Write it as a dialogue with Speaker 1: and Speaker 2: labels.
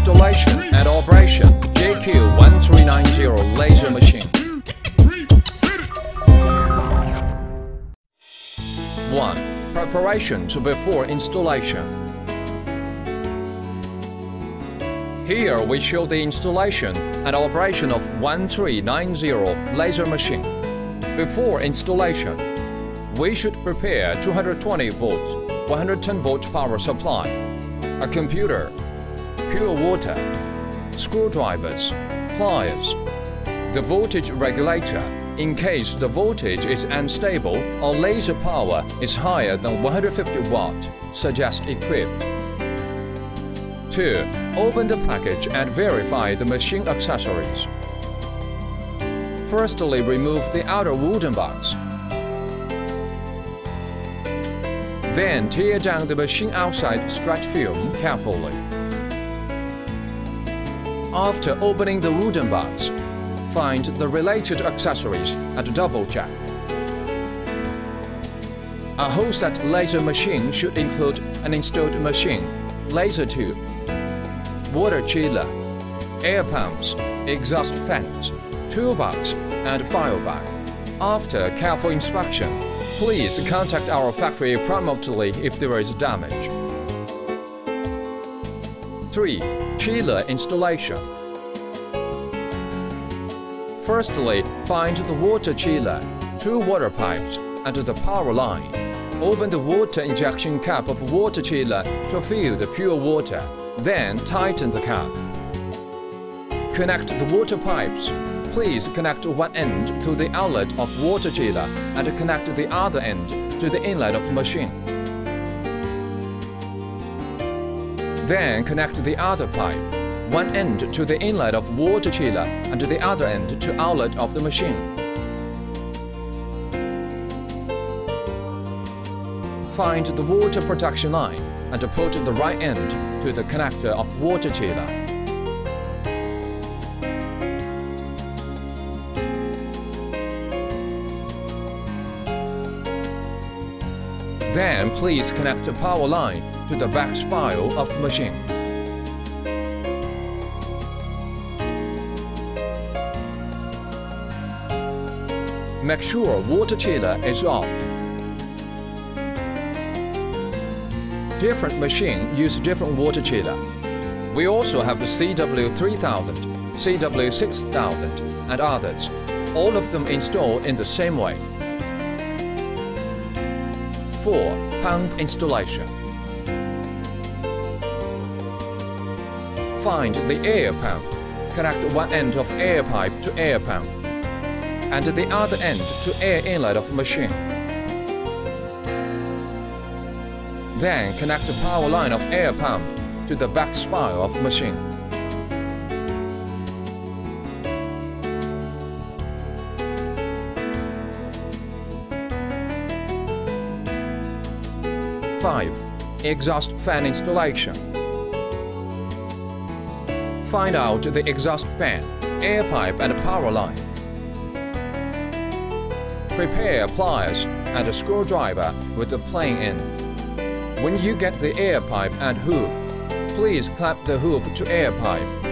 Speaker 1: installation and operation JQ1390 laser machine. 1. Preparations before installation. Here we show the installation and operation of 1390 laser machine. Before installation, we should prepare 220 volts, 110 volt power supply, a computer, pure water, screwdrivers, pliers, the voltage regulator in case the voltage is unstable or laser power is higher than 150 watt, suggest equipped. 2. Open the package and verify the machine accessories. Firstly, remove the outer wooden box. Then tear down the machine outside stretch film carefully. After opening the wooden box, find the related accessories and double check. A whole set laser machine should include an installed machine, laser tube, water chiller, air pumps, exhaust fans, toolbox, and file bag. After careful inspection, please contact our factory promptly if there is damage. 3. Chiller installation. Firstly, find the water chiller, 2 water pipes, and the power line. Open the water injection cap of water chiller to fill the pure water, then tighten the cap. Connect the water pipes. Please connect one end to the outlet of water chiller and connect the other end to the inlet of machine. Then connect the other pipe, one end to the inlet of water chiller and the other end to outlet of the machine. Find the water protection line and put the right end to the connector of water chiller. Then please connect the power line to the back spile of machine. Make sure water chiller is off. Different machines use different water chiller. We also have CW3000, CW6000 and others, all of them installed in the same way. 4. Pump installation. Find the air pump. Connect one end of air pipe to air pump and the other end to air inlet of machine. Then connect the power line of air pump to the back spile of machine. Five. Exhaust fan installation. Find out the exhaust fan, air pipe and power line. Prepare pliers and a screwdriver with the plain end. When you get the air pipe and hoop, please clamp the hoop to air pipe